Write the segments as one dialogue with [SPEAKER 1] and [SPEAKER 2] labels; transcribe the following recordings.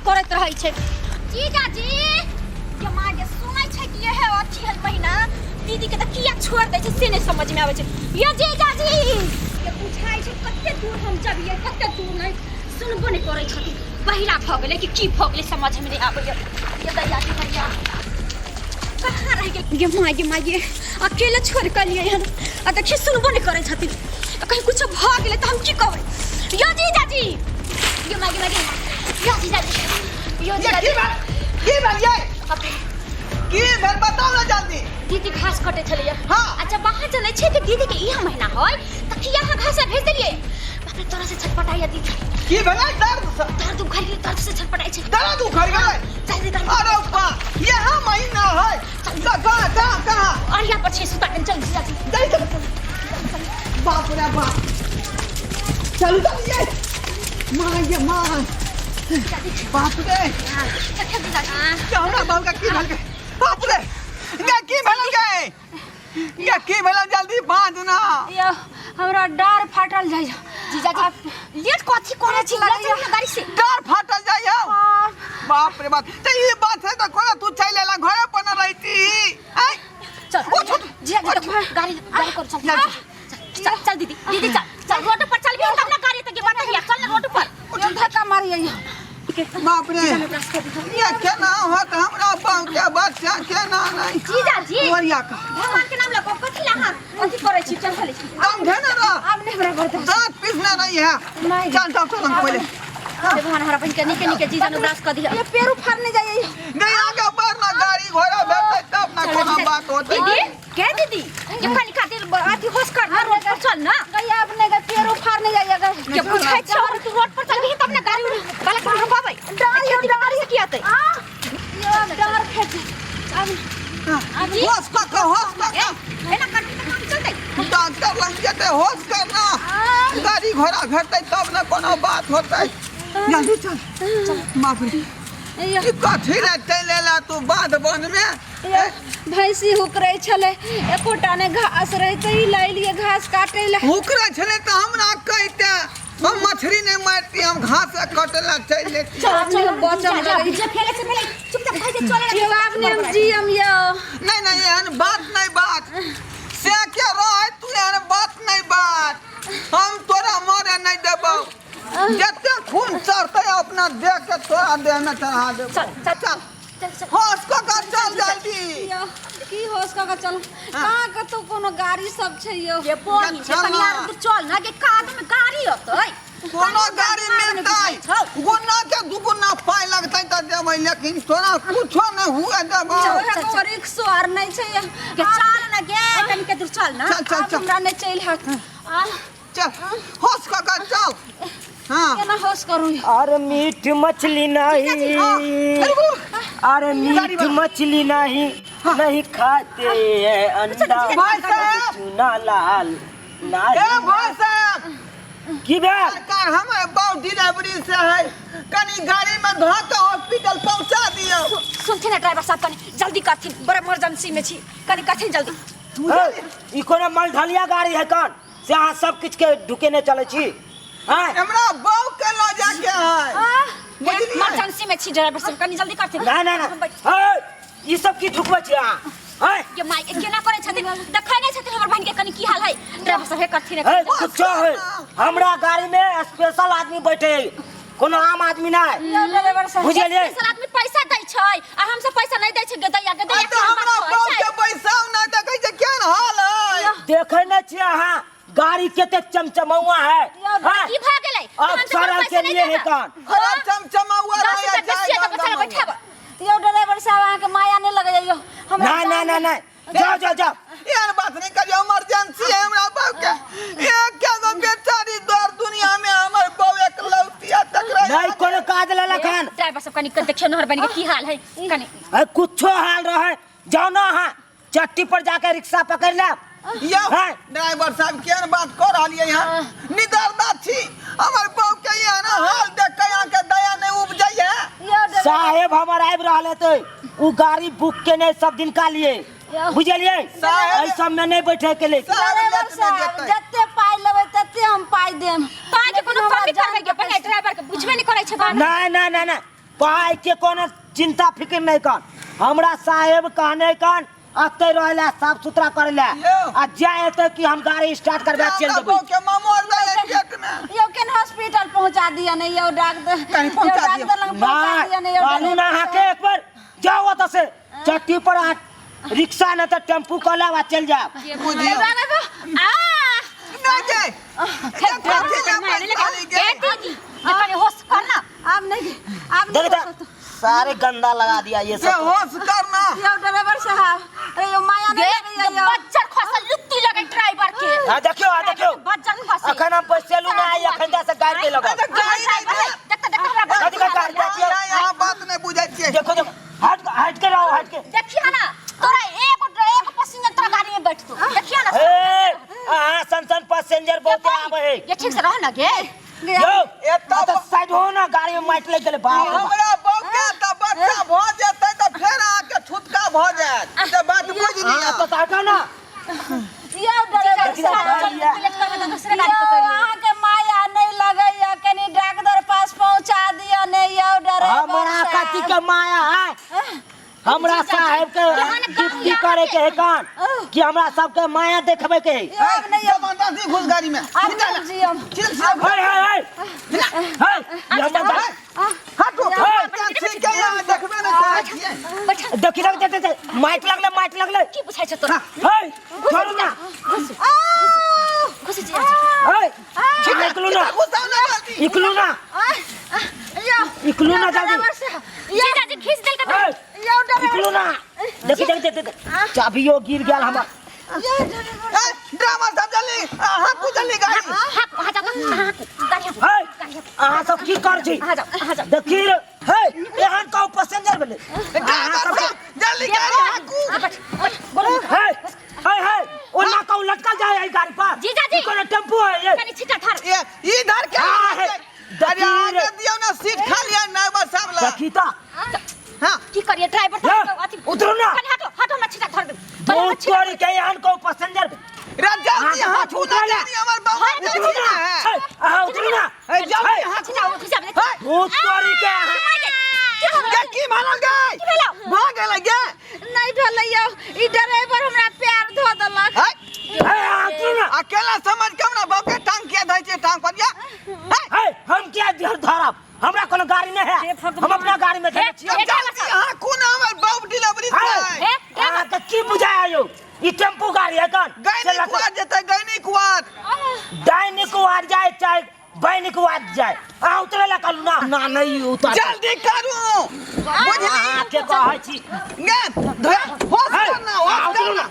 [SPEAKER 1] करत रहै छै। जीजाजी के मां के सुनै छै कि यह अच्छी है महीना दीदी के त किया छोड़ दै छै से नै समझ में आबै छै। ये जीजाजी के पूछाइ छै कते दूर हम जबिए कते दूर नै सुनबो नै करै छथि। बहिरा भ गेलै कि की भ गेलै समझ में नै आबै। ये दैया जी भैया कहाँ रह गेल ये मां ये अकेले छोड़ के लिए हम आ देखि सुनबो नै करै छथि। कहीं कुछ भ गेलै त हम की कहबै। यो जीजाजी ये मां यो जीजाजी यो जीजाजी
[SPEAKER 2] की बन ये
[SPEAKER 1] अबे
[SPEAKER 2] की भेल बताओ ना जल्दी।
[SPEAKER 1] दीदी घास कटे छलिए।
[SPEAKER 2] हां
[SPEAKER 1] अच्छा बाहर चले छै कि दीदी के इहा महीना होय त किया हां घास भेज देलिए। बाप रे तोरा से छटपटाइया दीदी
[SPEAKER 2] की भेलै दर्द
[SPEAKER 1] उखड़ गेल दर्द से छटपटाइ छै।
[SPEAKER 2] दर्द उखड़ गेलै
[SPEAKER 1] जल्दी
[SPEAKER 2] अरे बा यह महीना है कहां
[SPEAKER 1] अरिया पर छै सुता के चल जीजाजी
[SPEAKER 2] बाप रे बाप चल ये मां बाप रे हमरा बाल का की भेल बाप रे की भेल जल्दी बांध ना
[SPEAKER 1] यो हमरा डार फाटल जाय जीजाजी लेट कथि करे छी गाड़ी से
[SPEAKER 2] डार फाटल जाय बाप रे बाप त ई बात है त कोना तू चल लेला घरे पर न रहती
[SPEAKER 1] चल जीजाजी गाड़ी कर चल दीदी चल रोड पर चल भी तब ना गाड़ी तक बात है चल ना रोड पर धक्का मारिए
[SPEAKER 2] बाप रे ये केना होत हमरा बाप के बच्चा केना नहीं
[SPEAKER 1] जीजाजी
[SPEAKER 2] ओरिया का
[SPEAKER 1] भगवान के नाम ला कथि ला हां अथि करे छी चल चले छी
[SPEAKER 2] दम घेना रा
[SPEAKER 1] अब नहीं बराबर
[SPEAKER 2] दांत पीसना नहीं है चल खोले
[SPEAKER 1] भगवान हरा बहन के निके जीजा ने ब्रास कर दिया ये पेरू फाड़ने जाइए
[SPEAKER 2] नहीं आगे बढ़ ना गाड़ी घोड़ा बैठे तब ना कोनो बात होती
[SPEAKER 1] दीदी क्या दीदी ये खाली खातिर अथि होश कर ना रोड पर चल ना गया अपने का पेरू फाड़ने जाइएगा के पूछै छ और तू रोड पर चल भी तब ना गाड़ी वाला को रुकवाबै डर से की आते ये डर खेच अब
[SPEAKER 2] होश का
[SPEAKER 1] ए ना कर चलते
[SPEAKER 2] डॉक्टर लग जेते होश करना गाड़ी घोड़ा घटते तब ना कोनो बात होते जल्दी चल बाप रे ये कथि रे चलेला तू बांध बन में
[SPEAKER 1] भैंसी हुकरे छले एकोटा ने घास रहते ही लै लिए घास काटे ले
[SPEAKER 2] हुकरे छले त हमरा कहते हम मछली नहीं मारती हम घास कटला चल लेती
[SPEAKER 1] चल बचम लगे जे फेले से पहले चुपचाप भाई जे चले जवाब ने हम जीएम यो
[SPEAKER 2] नहीं एहन बात नहीं बात से क्या रह तू एहन बात नहीं बात हम तोरा मारे नहीं देबो जते खून चढ़ते अपना देख के तोरा देह में चढ़ा देबो
[SPEAKER 1] चल
[SPEAKER 2] होश को कर चल जल्दी
[SPEAKER 1] की होश का चल कहां के तो कोनो गाड़ी सब छै यो ये पोनी कनिया तू चल ना के काद में गाड़ी होतै
[SPEAKER 2] कोनो गाड़ी मिलतै गुना के दुगुना पाई लगतै त देबै लेकिन तोरा कुछो नहीं हुए देबो
[SPEAKER 1] रिक्शा आर नहीं छै के चल ना गे कनी के दूर चल ना
[SPEAKER 2] चल
[SPEAKER 1] हमरा नहीं चल हाथ
[SPEAKER 2] चल होश को कर चल हां
[SPEAKER 1] केना होश करू
[SPEAKER 3] अरे मीठ मछली नहीं अरे मीठ मछली नहीं नहीं खाते हैं अंडा चूना लाल
[SPEAKER 2] ए भाई साहब
[SPEAKER 3] की बात
[SPEAKER 2] सरकार हमारे बहुत डिलीवरी से है कनी गाड़ी में धो के हॉस्पिटल पहुंचा दियो
[SPEAKER 1] सुनथिन ना ड्राइवर साहब कनी जल्दी करथिन बड़ा इमरजेंसी में छी कनी करथिन जल्दी
[SPEAKER 3] ई कोनो मलढलिया गाड़ी है कौन से अहाँ सब किछ के ढुके ने चले छी हां
[SPEAKER 2] हमरा बाऊ के लो जाके है
[SPEAKER 1] इमरजेंसी में छी ड्राइवर साहब कनी जल्दी करथिन
[SPEAKER 3] ना ई सब की ढुकबै छी अहाँ हां
[SPEAKER 1] ये माई केना करे छथिन देखै नै छथिन हमर बहन के कनी की हाल है ड्राइवर साहब हे करथिन
[SPEAKER 3] कुछ है हमरा गाड़ी में स्पेशल आदमी बैठे कोनो आम आदमी ना
[SPEAKER 1] ड्राइवर साहब
[SPEAKER 3] बुझलिए
[SPEAKER 1] स्पेशल आदमी पैसा दै छै आ हम सब पैसा नहीं दै छै गदैया
[SPEAKER 2] तो हमरा बाऊ के पैसा ना देखै छै केन हाल है
[SPEAKER 3] देखै नै छी अहाँ गाड़ी केते चमचमौआ है
[SPEAKER 1] हां की भ गेलै
[SPEAKER 3] अब सारा के लिए है कान
[SPEAKER 2] अरे चमचमौआ रह
[SPEAKER 1] जाए यो ड्राइवर साहब आके के माया नहीं लगे जाइयो
[SPEAKER 3] ना जाओ
[SPEAKER 2] यार बात नहीं करियो इमरजेंसी है हमरा बाऊ के ये क्या गो बेचारी दौर दुनिया में हमर बाऊ एक लौटिया टकरा
[SPEAKER 3] नहीं कोनो काज लेला खान
[SPEAKER 1] ड्राइवर साहब कनी देखियो नहर बन के की हाल है कनी
[SPEAKER 3] कुछो हाल रहे जाओ ना हां चट्टी पर जाके रिक्शा पकड़ ले
[SPEAKER 2] यो ड्राइवर साहब केन बात कर रहलिए यहां निदरदा छी हमर बाऊ के ये ना हाल देख के यहां के दया नहीं उपजैया
[SPEAKER 3] साहेब हमर आइब रहले त उ गाड़ी बुक के ने सब दिन का लिए बुझलिए ऐ सब में नहीं बैठे के लिए
[SPEAKER 1] ड्राइवर साहब जत्ते पाई लेबै तत्ते हम पाई देम पाई के कोनो कमी करबै के पहिले ड्राइवर के बुझबे नहीं करै छै
[SPEAKER 3] ना पाई के कोनो चिंता फिक्र नहीं कर हमरा साहेब कहने कन अते रहला साफ सुथरा करला आ जाए तो कि हम गाड़ी स्टार्ट करबा चल देबै
[SPEAKER 2] के मामोर दे पेट में
[SPEAKER 1] यो केन हॉस्पिटल पहुंचा दिया नहीं यो डॉक्टर
[SPEAKER 2] कहीं पहुंचा दिया।
[SPEAKER 1] डॉक्टर लंग पहुंचा दिया नहीं यो
[SPEAKER 3] कानून हाके एक बार जाओ त से चट्टी पर रिक्शा न तो टेम्पू कला वा चल जा
[SPEAKER 2] बुझियो
[SPEAKER 1] आ
[SPEAKER 2] नहीं जाए
[SPEAKER 1] होश करना अब नहीं
[SPEAKER 3] देख सारे गंदा लगा दिया ये
[SPEAKER 2] से
[SPEAKER 3] सब
[SPEAKER 2] होश करना
[SPEAKER 1] यो ड्राइवर साहब अरे यो माया नहीं लगे यो बच्चर खसल लुत्ती लगे ड्राइवर के
[SPEAKER 3] हां देखियो
[SPEAKER 1] बच्चर खसल
[SPEAKER 3] अखन हम पैसेलू ना आई अखन से गाड़ी के लगा
[SPEAKER 2] यहाँ बात नहीं बुझाई छे
[SPEAKER 3] देखो देखो हट के रहो हट के
[SPEAKER 1] देखिए ना तोरा एक पैसेंजर तोरा गाड़ी में बैठ तो देखिए ना
[SPEAKER 3] ए हां सन पैसेंजर बहुत आवे है
[SPEAKER 1] ये ठीक से रहो ना गे
[SPEAKER 3] यो
[SPEAKER 2] एता
[SPEAKER 3] तो साइड हो ना गाड़ी में माइट लग गेले बाप
[SPEAKER 2] हमरा बौके त बच्चा भ जेतै त फेर आके छुटका भ जायत से बात बुझ लिया
[SPEAKER 3] तो साइड ना
[SPEAKER 1] यो के माया नहीं लगैया कनी डॉक्टर पास पहुंचा दिया नहीं यो ड्राइवर
[SPEAKER 3] हमरा कथी के माया है हमरा साहेब के ड्यूटी करे के है कान कि हमरा सबके माया देखबे के है
[SPEAKER 1] अब नहीं
[SPEAKER 2] जबरदस्ती घुस गाड़ी में
[SPEAKER 1] अब नहीं जी हम
[SPEAKER 3] हाय ये मत
[SPEAKER 2] हटो टैक्सी के यहाँ देखबे न चाहे छियै
[SPEAKER 3] देखि लग माइट लगले
[SPEAKER 1] की पूछै छ तोरा
[SPEAKER 3] हाय छोड़ू ना
[SPEAKER 1] खुशी जी
[SPEAKER 3] हाय निकलू ना
[SPEAKER 2] घुसाओ ना जल्दी
[SPEAKER 3] निकलू ना निकलू ना जल्दी
[SPEAKER 1] ये दादी खींच देल का
[SPEAKER 3] हाय
[SPEAKER 1] यो
[SPEAKER 3] निकलू ना देख चाबियो गिर गेल हमर
[SPEAKER 2] ड्रामा सब जल्दी हाथ को जल्दी गाड़ी
[SPEAKER 3] हाय अहाँ सब की कर छी देखी हाय एहन का पैसेंजर भेले अहाँ सब
[SPEAKER 2] जल्दी गाड़ी हाकू
[SPEAKER 3] हाय हाय हाय ओना का लटकल जाए है गाड़ी पर
[SPEAKER 1] जीजा जी
[SPEAKER 3] कोनो टेम्पू है ये
[SPEAKER 1] कनी छिटा थार
[SPEAKER 2] ये इधर क्या
[SPEAKER 3] है
[SPEAKER 2] अरे आगे दियो ना सीट खाली है ना बस सब ला
[SPEAKER 3] देखी तो
[SPEAKER 2] हां
[SPEAKER 1] की करिए ड्राइवर
[SPEAKER 3] उतरो ना
[SPEAKER 1] कनी हटो ना छिटा थार दे
[SPEAKER 3] बहुत चोरी के एहन को पैसेंजर
[SPEAKER 2] रे जल्दी हाथ उठा जल्दी हमर बाबा
[SPEAKER 3] उतरो ना हां उतरो ना
[SPEAKER 2] जल्दी हाथ
[SPEAKER 1] छिटा खिसा दे
[SPEAKER 3] बहुत चोरी के
[SPEAKER 2] ये की भागल गई भागल गे
[SPEAKER 1] नहीं ढलैया ई ड्राइवर हमरा पैर धो देलक
[SPEAKER 3] उतरो ना
[SPEAKER 2] अकेला समझ के हमरा बाप के टांग के धै छे टांग पर
[SPEAKER 3] हाय हम क्या धरब हमरा कोनो गाड़ी नहीं है हम अपना गाड़ी में चले छी
[SPEAKER 2] जल्दी हाकू ना हमर बाप डिलीवरी है
[SPEAKER 3] अहाँ के की बुझाय यो ई टेम्पू गाड़ी है कौन
[SPEAKER 2] गैनी कुआर जेतै गैनी कुआर
[SPEAKER 3] डाइनी कुआर जाए चाहे बैनी कुआर जाए आ उतरे ला कलू ना ना नहीं उतर
[SPEAKER 2] जल्दी करू बुझली
[SPEAKER 3] अहाँ के कहै छी
[SPEAKER 2] गे होश करना होश करना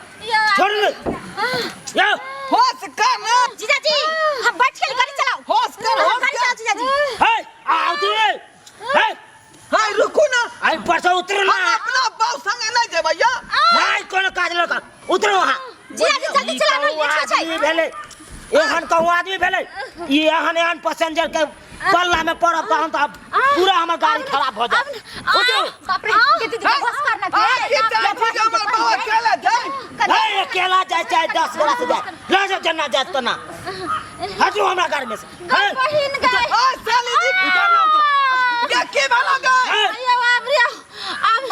[SPEAKER 3] छोड़ यो
[SPEAKER 2] होश करना
[SPEAKER 1] जीजा जी हम बैठ के गाड़ी चलाओ
[SPEAKER 2] होश कर होश
[SPEAKER 1] गाड़ी चलाओ जीजा जी
[SPEAKER 3] हाय आ उतरे हाय
[SPEAKER 2] हाय रुको ना
[SPEAKER 3] आई परसों उतरे ना
[SPEAKER 2] हम अपना बाप संगे नहीं जेबै या
[SPEAKER 3] हाय कोनो काज न कर उतरो वहां
[SPEAKER 1] जीजा जी जल्दी चला ना ये छै
[SPEAKER 3] भेले एहन कहूँ आदमी भेले ये एहन पैसेंजर के पल्ला में पड़ब तहन तो पूरा हमर गाड़ी खराब हो जाए
[SPEAKER 1] बाप रे के दीदी होश करना
[SPEAKER 2] के हमर बाप अकेला जाए
[SPEAKER 3] नहीं अकेला जाए चाहे 10 गोरा से जाए ले जाओ जना जाए तो ना हटो हमरा गाड़ी में से
[SPEAKER 1] बहिन गए
[SPEAKER 2] आ साली जी
[SPEAKER 3] उतर ना उतर
[SPEAKER 2] ये के भाला गए
[SPEAKER 1] ये बाप रे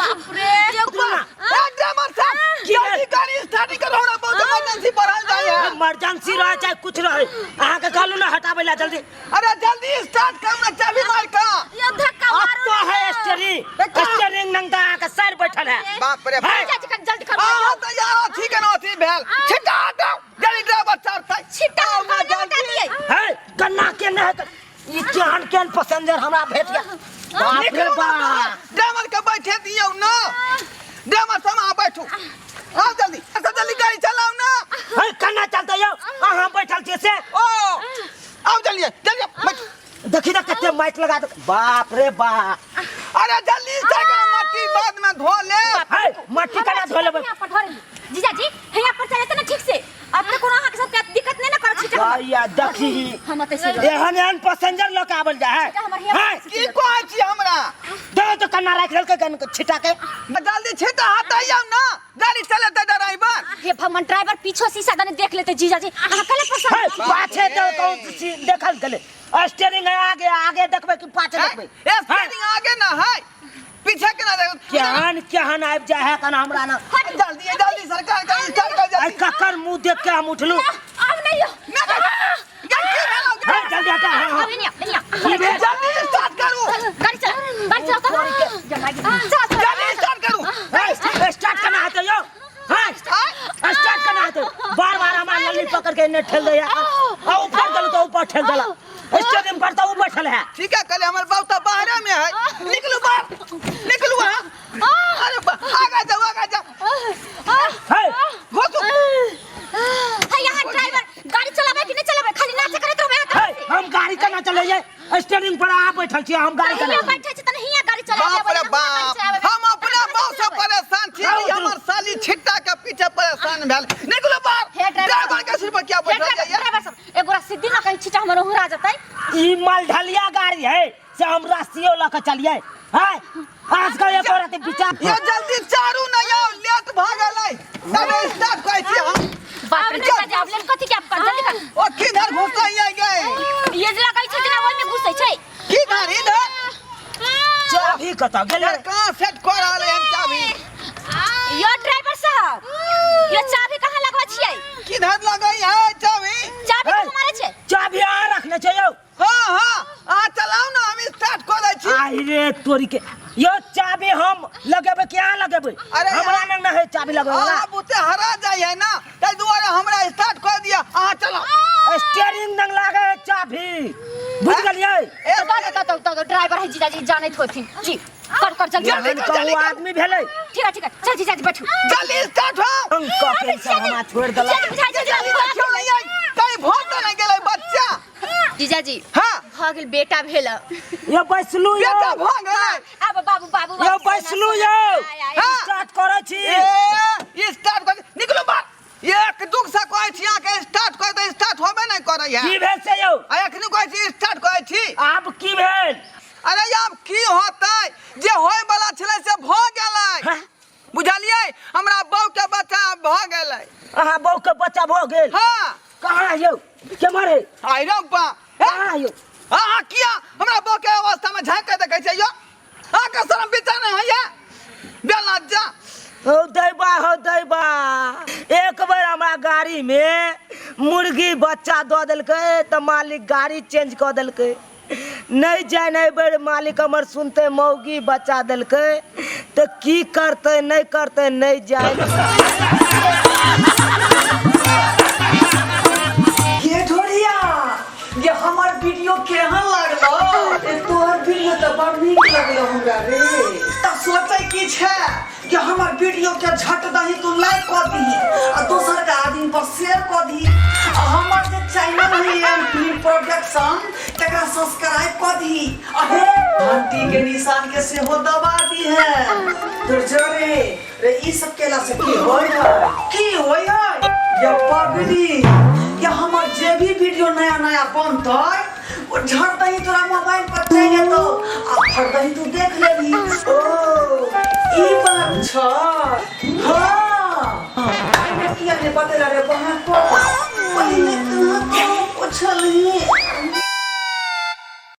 [SPEAKER 1] बाप रे ये
[SPEAKER 2] ए ड्राइवर साहब जल्दी गाड़ी स्टार्ट करो ना बहुत इमरजेंसी बढ़ल जाए है
[SPEAKER 3] इमरजेंसी रहे चाहे कुछ रहे अहाँ के कहलू ना हटाबे ला जल्दी
[SPEAKER 2] अरे जल्दी स्टार्ट कर ना चाबी मार का
[SPEAKER 1] ये धक्का
[SPEAKER 3] अब
[SPEAKER 1] मारो
[SPEAKER 3] तो है स्टीयरिंग नंगा के सर बैठल है
[SPEAKER 2] बाप रे
[SPEAKER 1] जल्दी कर
[SPEAKER 2] हां तो यार ठीक है ना ठीक भेल छिटा दो जल्दी ड्राइवर चढ़तै
[SPEAKER 1] छिटा ना जल्दी
[SPEAKER 3] है कन्ना के नहीं ई जान केन पैसेंजर हमरा भेट गया बाप रे बाप
[SPEAKER 2] ड्राइवर के बैठे दियो ना ड्राइवर समा बैठो आओ जल्दी जल्दी गाड़ी चलाओ ना
[SPEAKER 3] है कन्ना चलते यो अहाँ बैठल छी से
[SPEAKER 2] ओ आओ जल्दी जल्दी बैठ
[SPEAKER 3] देखी ना कते माइक लगा दे बाप रे बाप
[SPEAKER 2] अरे जल्दी से कर मट्टी बाद में धो ले
[SPEAKER 3] है मट्टी कना धो लेबै
[SPEAKER 1] यहाँ पर धरे जीजा जी यहाँ पर चले थे ना ठीक से अपने कोनो अहाँ के साथ दिक्कत नहीं ना कर छिटा
[SPEAKER 3] या देखी
[SPEAKER 1] हम तो से
[SPEAKER 3] एहन पैसेंजर लोग आवल जा है
[SPEAKER 2] की कहै छी हमरा
[SPEAKER 3] दे तो कन्ना राख लेल के कन छिटा के
[SPEAKER 2] जल्दी छिटा हटाइयो ना गाड़ी चलेते ड्राइवर
[SPEAKER 1] ये भगवान ड्राइवर पीछे शीशा दने देख लेते जीजा जी अहाँ कले
[SPEAKER 3] है
[SPEAKER 1] पसंद
[SPEAKER 3] पाछे तो देखल गेले स्टीयरिंग है आगे आगे देखबे कि पाछे देखबे
[SPEAKER 2] स्टीयरिंग आगे ना है
[SPEAKER 3] केहन केहन आबि जाए है कन हमरा ना
[SPEAKER 2] जल्दी सरकार का स्टार्ट कर
[SPEAKER 3] आई
[SPEAKER 2] जल्दी
[SPEAKER 3] ककर मुंह देख के हम उठलू
[SPEAKER 1] अब नहीं हो
[SPEAKER 3] जल्दी हटा
[SPEAKER 1] अब नहीं
[SPEAKER 3] जल्दी
[SPEAKER 2] स्टार्ट करो
[SPEAKER 1] गाड़ी चला
[SPEAKER 2] जल्दी स्टार्ट करो
[SPEAKER 3] स्टार्ट करना है तो यो हां स्टार्ट करना है तो बार-बार हमारा लल्ली पकड़ के ने ठेल दे आ ऊपर दल तो ऊपर ठेल दला स्टेडियम पर तो ऊपर ठेल है
[SPEAKER 2] ठीक है कल हमारे बाबू तो बाहर में है निकलो वहां अरे आगा जाओ
[SPEAKER 3] हे
[SPEAKER 2] घुसो
[SPEAKER 1] यहाँ ड्राइवर गाड़ी चलावे कि नहीं चलावे खाली नाचे करत रहबे
[SPEAKER 3] हम गाड़ी करना चले जाए स्टेडियम पर आ बैठल छी हम गाड़ी करना
[SPEAKER 1] यहाँ बैठे छी त नहीं गाड़ी चलावे
[SPEAKER 2] बाप रे बाप हम अपना बाप से परेशान छी हमर साली छिट्टा के पीछे परेशान भेल निकलो बाहर ड्राइवर के सिर पर क्या बैठल जाइए
[SPEAKER 1] ड्राइवर साहब एगोरा सिद्धि ना कहीं छिटा हमर हुरा जतै
[SPEAKER 3] ई मालढलिया गाड़ी है से हम रास्तियों लक चलिए हां आज का ये औरत विचार
[SPEAKER 2] ये जल्दी चारू न आओ लेट भागलै तब स्टार्ट करै छी हम
[SPEAKER 1] बाप रे जा लेट कथि के कर जल्दी कर
[SPEAKER 2] ओ किधर घुसै गए
[SPEAKER 1] ये जला कहीं छिटा ओइ में घुसै छै
[SPEAKER 2] किधर इधर
[SPEAKER 3] चाबी कता गेले
[SPEAKER 2] कहां सेट कर रहले हम चाबी
[SPEAKER 1] यो ड्राइवर साहब ये चाबी कहां लगवा छियै
[SPEAKER 2] किधर लगई है चाबी
[SPEAKER 1] चाबी हमारे छै
[SPEAKER 3] चाबी आ रखने छै यो
[SPEAKER 2] हां आ चलाओ ना हम स्टार्ट कर दै छी
[SPEAKER 3] आई रे तोरी के यो चाबी हम लगेबे क्या लगेबे
[SPEAKER 2] अरे
[SPEAKER 3] हमरा न न है चाबी लगेबे
[SPEAKER 2] अब उते हरा जाय है ना तै दुआरे हमरा स्टार्ट कर दिया आ चलाओ
[SPEAKER 3] स्टीयरिंग नंग लागे है चाबी बुझ गेलिए
[SPEAKER 1] तो ड्राइवर है जीजाजी जाने थोथिन जी कर जल्दी
[SPEAKER 3] कहू आदमी भेले
[SPEAKER 1] ठीक है चल जीजाजी बैठू
[SPEAKER 2] जल्दी स्टार्ट हो
[SPEAKER 3] अंका के हमरा छोड़ देला
[SPEAKER 2] जल्दी क्यों नहीं आई कहीं भोट तो नहीं गेलै बच्चा
[SPEAKER 1] जीजाजी
[SPEAKER 2] हां
[SPEAKER 1] भ गेल बेटा भेल
[SPEAKER 3] ये बैसलू यो
[SPEAKER 2] बेटा भ गेलै
[SPEAKER 1] अब बाबू
[SPEAKER 3] यो बैसलू यो
[SPEAKER 2] हाँ।
[SPEAKER 3] स्टार्ट करै छी
[SPEAKER 2] ए स्टार्ट कर निकलो बाहर एक दुख से कहै छी आ के स्टार्ट कर दे स्टार्ट होबे नहीं करै है
[SPEAKER 3] की भेल से यो
[SPEAKER 2] आ एखनी कहै छी स्टार्ट करै छी
[SPEAKER 3] आब की भेल
[SPEAKER 2] अरे अब की होतै जे होय वाला छले से भ गेलै बुझलियै हमरा बहू के बच्चा भ गेलै
[SPEAKER 3] अहाँ बहू के बच्चा भ गेल
[SPEAKER 2] हां
[SPEAKER 3] कहां यो के मारे
[SPEAKER 2] आई रे बा
[SPEAKER 3] कहां यो
[SPEAKER 2] हां किया हमरा बहू के अवस्था में झांक के देखै छै यो आ के शर्म बिचा नहीं है बेला जा
[SPEAKER 3] हो दैबा एक बार हमरा गाड़ी में मुर्गी बच्चा द देलकै त मालिक गाड़ी चेंज क देलकै नहीं जाए नहीं बेर मालिक हमर सुनते मौगी बच्चा देलकै तो की करते नहीं जाए
[SPEAKER 4] ये ढोरिया ये हमर वीडियो केहन लागलो तोहर वीडियो तो बड़ नीक लगलो हमरा रे त सोचै की छै कि हमर वीडियो के झट दही तू लाइक क दी आ दोसर के आदमी पर शेयर क दी आ हमर जे चैनल है एमपी प्रोडक्शन तकरा सब्सक्राइब क दी अहे घंटी के निशान के से हो दबा दी है तो जरे रे ई सब केला से की होय है ये पगली या हमर जे भी वीडियो नया बनतै वो झट दही तोरा मोबाइल पर चल जेतो आ फट दही तू देख लेबी ओ ई बात छ हां किया ने बतेला रे बहन को ओही ने कहां को पूछली